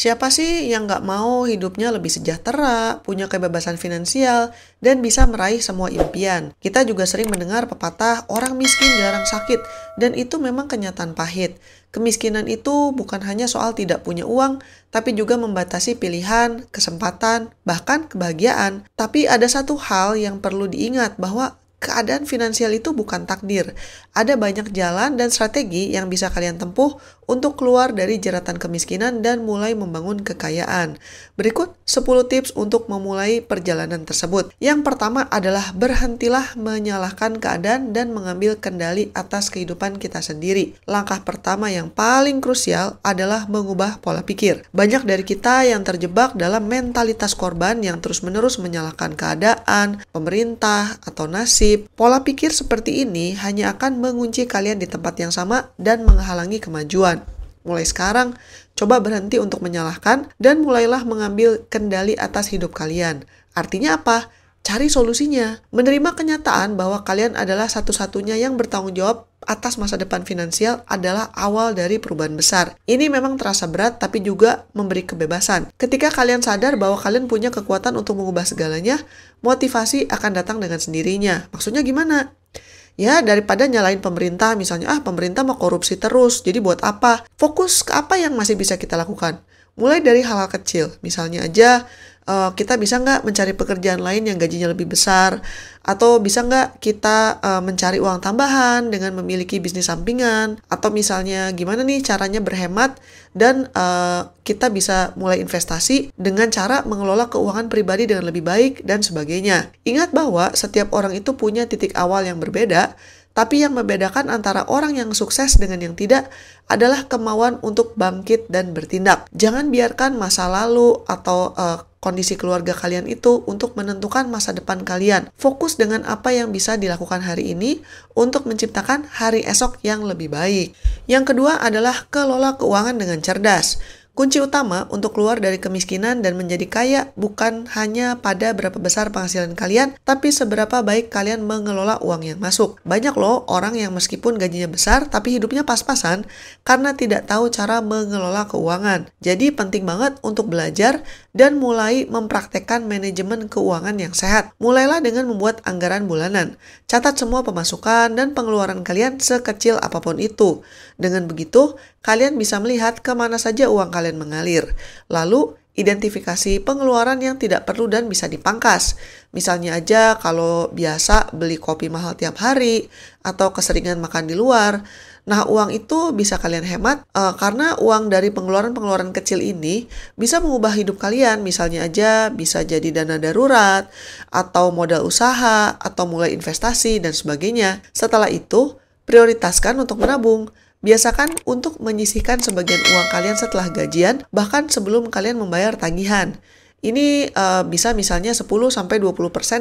Siapa sih yang nggak mau hidupnya lebih sejahtera, punya kebebasan finansial, dan bisa meraih semua impian? Kita juga sering mendengar pepatah orang miskin jarang sakit, dan itu memang kenyataan pahit. Kemiskinan itu bukan hanya soal tidak punya uang, tapi juga membatasi pilihan, kesempatan, bahkan kebahagiaan. Tapi ada satu hal yang perlu diingat bahwa keadaan finansial itu bukan takdir. Ada banyak jalan dan strategi yang bisa kalian tempuh untuk keluar dari jeratan kemiskinan dan mulai membangun kekayaan. Berikut 10 tips untuk memulai perjalanan tersebut. Yang pertama adalah berhentilah menyalahkan keadaan dan mengambil kendali atas kehidupan kita sendiri. Langkah pertama yang paling krusial adalah mengubah pola pikir. Banyak dari kita yang terjebak dalam mentalitas korban yang terus-menerus menyalahkan keadaan, pemerintah, atau nasib. Pola pikir seperti ini hanya akan mengunci kalian di tempat yang sama dan menghalangi kemajuan. Mulai sekarang, coba berhenti untuk menyalahkan dan mulailah mengambil kendali atas hidup kalian. Artinya apa? Cari solusinya. Menerima kenyataan bahwa kalian adalah satu-satunya yang bertanggung jawab atas masa depan finansial adalah awal dari perubahan besar. Ini memang terasa berat tapi juga memberi kebebasan. Ketika kalian sadar bahwa kalian punya kekuatan untuk mengubah segalanya, motivasi akan datang dengan sendirinya. Maksudnya gimana? Ya, daripada nyalain pemerintah, misalnya, pemerintah mau korupsi terus, jadi buat apa? Fokus ke apa yang masih bisa kita lakukan. Mulai dari hal-hal kecil, misalnya aja, kita bisa nggak mencari pekerjaan lain yang gajinya lebih besar, atau bisa nggak kita mencari uang tambahan dengan memiliki bisnis sampingan, atau misalnya gimana nih caranya berhemat, dan kita bisa mulai investasi dengan cara mengelola keuangan pribadi dengan lebih baik, dan sebagainya. Ingat bahwa setiap orang itu punya titik awal yang berbeda, tapi yang membedakan antara orang yang sukses dengan yang tidak adalah kemauan untuk bangkit dan bertindak. Jangan biarkan masa lalu atau kondisi keluarga kalian itu untuk menentukan masa depan kalian. Fokus dengan apa yang bisa dilakukan hari ini untuk menciptakan hari esok yang lebih baik. Yang kedua adalah kelola keuangan dengan cerdas. Kunci utama untuk keluar dari kemiskinan dan menjadi kaya bukan hanya pada berapa besar penghasilan kalian, tapi seberapa baik kalian mengelola uang yang masuk. Banyak loh orang yang meskipun gajinya besar, tapi hidupnya pas-pasan karena tidak tahu cara mengelola keuangan. Jadi penting banget untuk belajar dan mulai mempraktekkan manajemen keuangan yang sehat. Mulailah dengan membuat anggaran bulanan. Catat semua pemasukan dan pengeluaran kalian sekecil apapun itu. Dengan begitu, kalian bisa melihat kemana saja uang kalian mengalir. Lalu, identifikasi pengeluaran yang tidak perlu dan bisa dipangkas. Misalnya aja kalau biasa beli kopi mahal tiap hari atau keseringan makan di luar. Nah, uang itu bisa kalian hemat karena uang dari pengeluaran-pengeluaran kecil ini bisa mengubah hidup kalian. Misalnya aja bisa jadi dana darurat atau modal usaha atau mulai investasi dan sebagainya. Setelah itu, prioritaskan untuk menabung. Biasakan untuk menyisihkan sebagian uang kalian setelah gajian, bahkan sebelum kalian membayar tagihan. Ini bisa misalnya 10-20%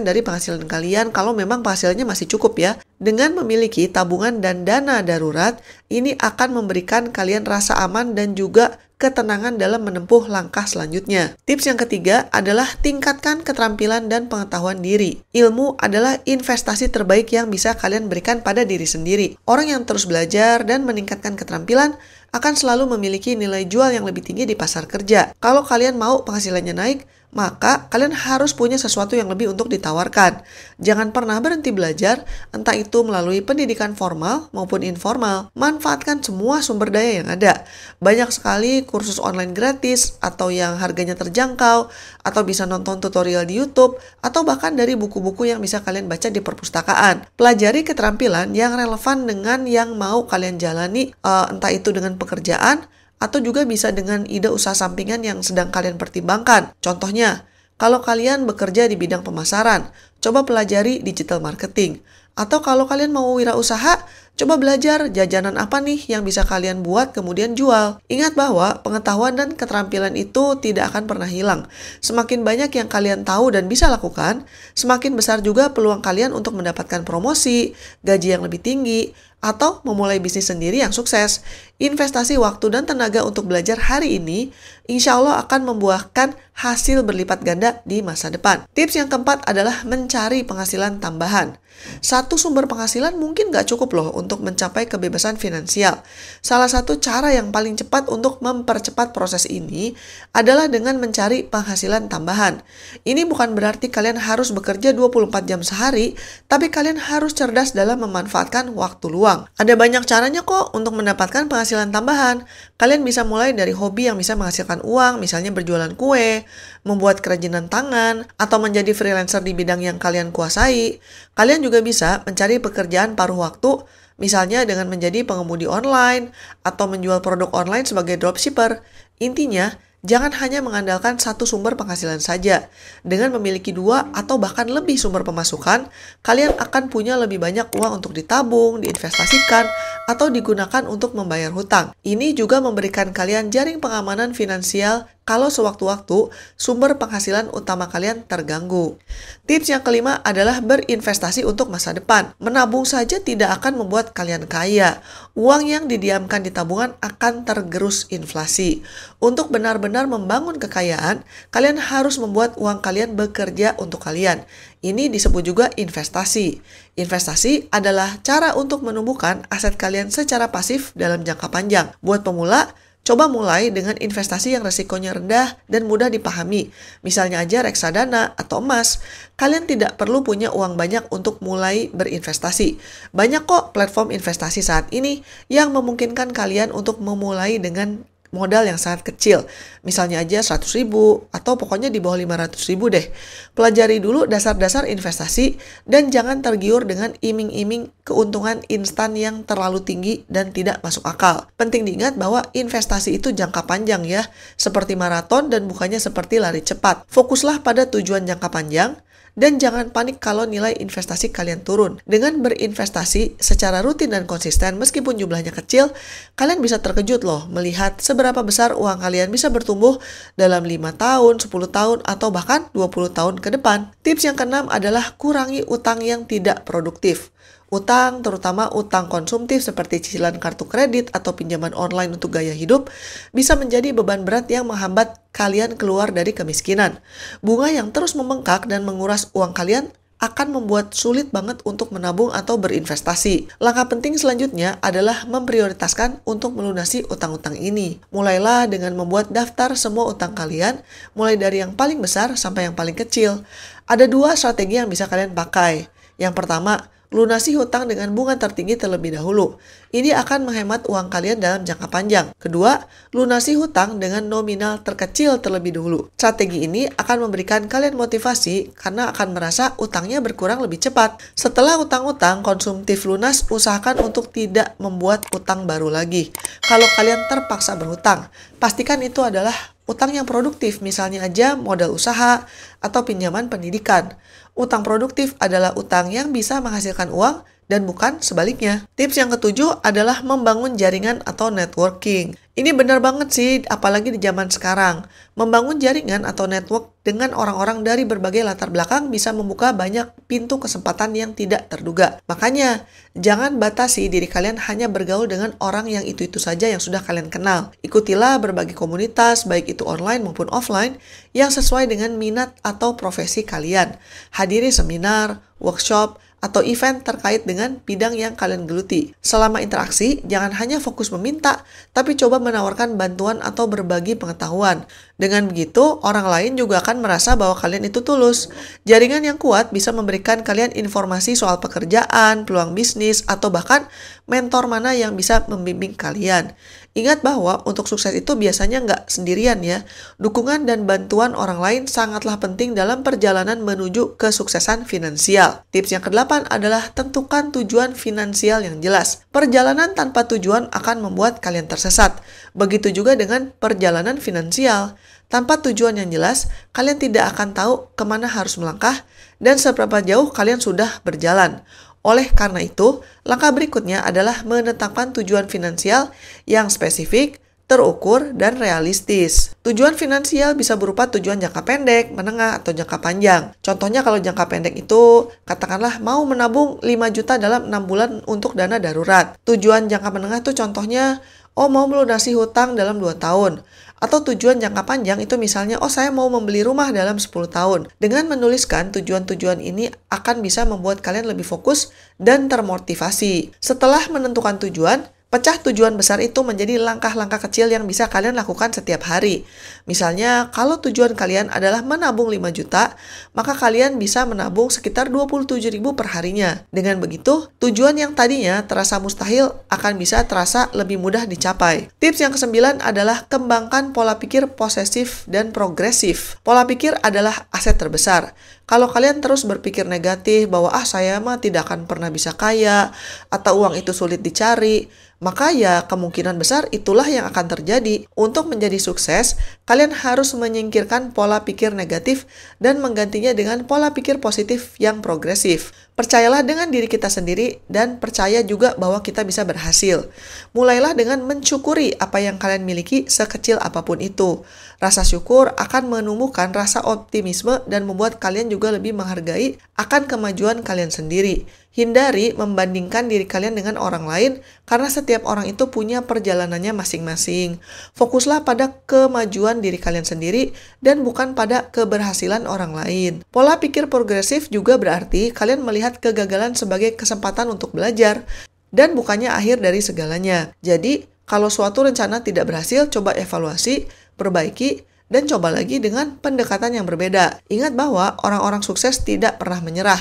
dari penghasilan kalian kalau memang penghasilannya masih cukup ya. Dengan memiliki tabungan dan dana darurat, ini akan memberikan kalian rasa aman dan juga ketenangan dalam menempuh langkah selanjutnya. Tips yang ketiga adalah tingkatkan keterampilan dan pengetahuan diri. Ilmu adalah investasi terbaik yang bisa kalian berikan pada diri sendiri. Orang yang terus belajar dan meningkatkan keterampilan akan selalu memiliki nilai jual yang lebih tinggi di pasar kerja. Kalau kalian mau penghasilannya naik, maka kalian harus punya sesuatu yang lebih untuk ditawarkan. Jangan pernah berhenti belajar, entah itu melalui pendidikan formal maupun informal. Manfaatkan semua sumber daya yang ada. Banyak sekali kursus online gratis, atau yang harganya terjangkau, atau bisa nonton tutorial di YouTube, atau bahkan dari buku-buku yang bisa kalian baca di perpustakaan. Pelajari keterampilan yang relevan dengan yang mau kalian jalani, entah itu dengan pekerjaan, atau juga bisa dengan ide usaha sampingan yang sedang kalian pertimbangkan. Contohnya, kalau kalian bekerja di bidang pemasaran, coba pelajari digital marketing. Atau kalau kalian mau wirausaha, coba belajar jajanan apa nih yang bisa kalian buat kemudian jual. Ingat bahwa pengetahuan dan keterampilan itu tidak akan pernah hilang. Semakin banyak yang kalian tahu dan bisa lakukan, semakin besar juga peluang kalian untuk mendapatkan promosi, gaji yang lebih tinggi, atau memulai bisnis sendiri yang sukses. Investasi waktu dan tenaga untuk belajar hari ini, insya Allah akan membuahkan hasil berlipat ganda di masa depan. Tips yang keempat adalah mencari penghasilan tambahan. Satu sumber penghasilan mungkin nggak cukup loh untuk mencapai kebebasan finansial. Salah satu cara yang paling cepat untuk mempercepat proses ini adalah dengan mencari penghasilan tambahan. Ini bukan berarti kalian harus bekerja 24 jam sehari, tapi kalian harus cerdas dalam memanfaatkan waktu luang. Ada banyak caranya kok untuk mendapatkan penghasilan tambahan. Kalian bisa mulai dari hobi yang bisa menghasilkan uang, misalnya berjualan kue, membuat kerajinan tangan, atau menjadi freelancer di bidang yang kalian kuasai. Kalian juga bisa mencari pekerjaan paruh waktu, misalnya dengan menjadi pengemudi online atau menjual produk online sebagai dropshipper. Intinya, jangan hanya mengandalkan satu sumber penghasilan saja. Dengan memiliki 2 atau bahkan lebih sumber pemasukan, kalian akan punya lebih banyak uang untuk ditabung, diinvestasikan, atau digunakan untuk membayar hutang. Ini juga memberikan kalian jaring pengamanan finansial kalau sewaktu-waktu sumber penghasilan utama kalian terganggu. Tips yang kelima adalah berinvestasi untuk masa depan. Menabung saja tidak akan membuat kalian kaya. Uang yang didiamkan di tabungan akan tergerus inflasi. Untuk benar-benar membangun kekayaan, kalian harus membuat uang kalian bekerja untuk kalian. Ini disebut juga investasi. Investasi adalah cara untuk menumbuhkan aset kalian secara pasif dalam jangka panjang. Buat pemula, coba mulai dengan investasi yang resikonya rendah dan mudah dipahami. Misalnya aja reksadana atau emas. Kalian tidak perlu punya uang banyak untuk mulai berinvestasi. Banyak kok platform investasi saat ini yang memungkinkan kalian untuk memulai dengan modal yang sangat kecil. Misalnya aja 100.000 atau pokoknya di bawah 500.000 deh. Pelajari dulu dasar-dasar investasi dan jangan tergiur dengan iming-iming keuntungan instan yang terlalu tinggi dan tidak masuk akal. Penting diingat bahwa investasi itu jangka panjang ya, seperti maraton dan bukannya seperti lari cepat. Fokuslah pada tujuan jangka panjang dan jangan panik kalau nilai investasi kalian turun. Dengan berinvestasi secara rutin dan konsisten meskipun jumlahnya kecil, kalian bisa terkejut loh melihat seberapa besar uang kalian bisa bertumbuh dalam 5 tahun, 10 tahun, atau bahkan 20 tahun ke depan. Tips yang keenam adalah kurangi utang yang tidak produktif. Utang, terutama utang konsumtif seperti cicilan kartu kredit atau pinjaman online untuk gaya hidup, bisa menjadi beban berat yang menghambat kalian keluar dari kemiskinan. Bunga yang terus membengkak dan menguras uang kalian akan membuat sulit banget untuk menabung atau berinvestasi. Langkah penting selanjutnya adalah memprioritaskan untuk melunasi utang-utang ini. Mulailah dengan membuat daftar semua utang kalian, mulai dari yang paling besar sampai yang paling kecil. Ada 2 strategi yang bisa kalian pakai. Yang pertama, lunasi hutang dengan bunga tertinggi terlebih dahulu. Ini akan menghemat uang kalian dalam jangka panjang. Kedua, lunasi hutang dengan nominal terkecil terlebih dahulu. Strategi ini akan memberikan kalian motivasi karena akan merasa utangnya berkurang lebih cepat. Setelah utang-utang konsumtif lunas, usahakan untuk tidak membuat utang baru lagi. Kalau kalian terpaksa berhutang, pastikan itu adalah utang yang produktif, misalnya aja modal usaha atau pinjaman pendidikan. Utang produktif adalah utang yang bisa menghasilkan uang dan bukan sebaliknya. Tips yang ketujuh adalah membangun jaringan atau networking. Ini benar banget sih, apalagi di zaman sekarang. Membangun jaringan atau network dengan orang-orang dari berbagai latar belakang bisa membuka banyak pintu kesempatan yang tidak terduga. Makanya, jangan batasi diri kalian hanya bergaul dengan orang yang itu-itu saja yang sudah kalian kenal. Ikutilah berbagai komunitas, baik itu online maupun offline, yang sesuai dengan minat atau profesi kalian. Hadiri seminar, workshop, atau event terkait dengan bidang yang kalian geluti. Selama interaksi, jangan hanya fokus meminta, tapi coba menawarkan bantuan atau berbagi pengetahuan. Dengan begitu, orang lain juga akan merasa bahwa kalian itu tulus. Jaringan yang kuat bisa memberikan kalian informasi soal pekerjaan, peluang bisnis, atau bahkan mentor mana yang bisa membimbing kalian. Ingat bahwa untuk sukses itu biasanya nggak sendirian ya. Dukungan dan bantuan orang lain sangatlah penting dalam perjalanan menuju kesuksesan finansial. Tips yang ke-8 adalah tentukan tujuan finansial yang jelas. Perjalanan tanpa tujuan akan membuat kalian tersesat. Begitu juga dengan perjalanan finansial. Tanpa tujuan yang jelas, kalian tidak akan tahu kemana harus melangkah dan seberapa jauh kalian sudah berjalan. Oleh karena itu, langkah berikutnya adalah menetapkan tujuan finansial yang spesifik, terukur, dan realistis. Tujuan finansial bisa berupa tujuan jangka pendek, menengah, atau jangka panjang. Contohnya kalau jangka pendek itu, katakanlah mau menabung 5 juta dalam 6 bulan untuk dana darurat. Tujuan jangka menengah tuh contohnya, mau melunasi hutang dalam 2 tahun. Atau tujuan jangka panjang itu misalnya, saya mau membeli rumah dalam 10 tahun. Dengan menuliskan tujuan-tujuan ini akan bisa membuat kalian lebih fokus dan termotivasi. Setelah menentukan tujuan, pecah tujuan besar itu menjadi langkah-langkah kecil yang bisa kalian lakukan setiap hari. Misalnya, kalau tujuan kalian adalah menabung 5 juta, maka kalian bisa menabung sekitar 27.000 per harinya. Dengan begitu, tujuan yang tadinya terasa mustahil akan bisa terasa lebih mudah dicapai. Tips yang ke-9 adalah kembangkan pola pikir posesif dan progresif. Pola pikir adalah aset terbesar. Kalau kalian terus berpikir negatif bahwa saya mah tidak akan pernah bisa kaya, atau uang itu sulit dicari, maka ya kemungkinan besar itulah yang akan terjadi. Untuk menjadi sukses, kalian harus menyingkirkan pola pikir negatif dan menggantinya dengan pola pikir positif yang progresif. Percayalah dengan diri kita sendiri dan percaya juga bahwa kita bisa berhasil. Mulailah dengan mensyukuri apa yang kalian miliki sekecil apapun itu. Rasa syukur akan menumbuhkan rasa optimisme dan membuat kalian juga lebih menghargai akan kemajuan kalian sendiri. Hindari membandingkan diri kalian dengan orang lain karena setiap orang itu punya perjalanannya masing-masing. Fokuslah pada kemajuan diri kalian sendiri dan bukan pada keberhasilan orang lain. Pola pikir progresif juga berarti kalian melihat kegagalan sebagai kesempatan untuk belajar dan bukannya akhir dari segalanya. Jadi, kalau suatu rencana tidak berhasil, coba evaluasi, perbaiki, dan coba lagi dengan pendekatan yang berbeda. Ingat bahwa orang-orang sukses tidak pernah menyerah.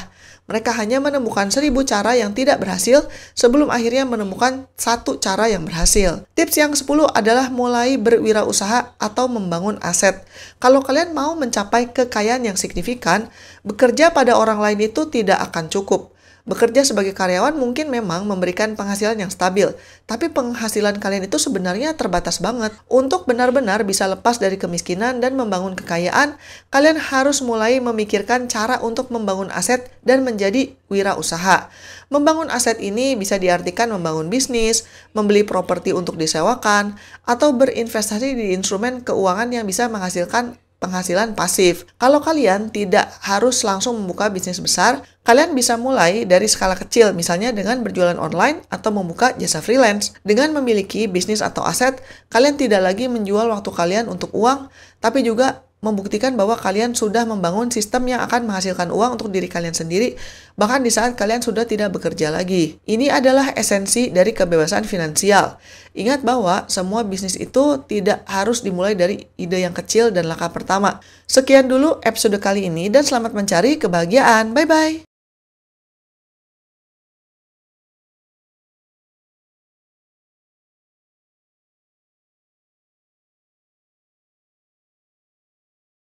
Mereka hanya menemukan 1000 cara yang tidak berhasil sebelum akhirnya menemukan satu cara yang berhasil. Tips yang ke-10 adalah mulai berwirausaha atau membangun aset. Kalau kalian mau mencapai kekayaan yang signifikan, bekerja pada orang lain itu tidak akan cukup. Bekerja sebagai karyawan mungkin memang memberikan penghasilan yang stabil, tapi penghasilan kalian itu sebenarnya terbatas banget. Untuk benar-benar bisa lepas dari kemiskinan dan membangun kekayaan, kalian harus mulai memikirkan cara untuk membangun aset dan menjadi wirausaha. Membangun aset ini bisa diartikan membangun bisnis, membeli properti untuk disewakan, atau berinvestasi di instrumen keuangan yang bisa menghasilkan penghasilan pasif. Kalau kalian tidak harus langsung membuka bisnis besar, kalian bisa mulai dari skala kecil, misalnya dengan berjualan online atau membuka jasa freelance. Dengan memiliki bisnis atau aset, kalian tidak lagi menjual waktu kalian untuk uang, tapi juga membuktikan bahwa kalian sudah membangun sistem yang akan menghasilkan uang untuk diri kalian sendiri, bahkan di saat kalian sudah tidak bekerja lagi. Ini adalah esensi dari kebebasan finansial. Ingat bahwa semua bisnis itu tidak harus dimulai dari ide yang kecil dan langkah pertama. Sekian dulu episode kali ini dan selamat mencari kebahagiaan. Bye-bye!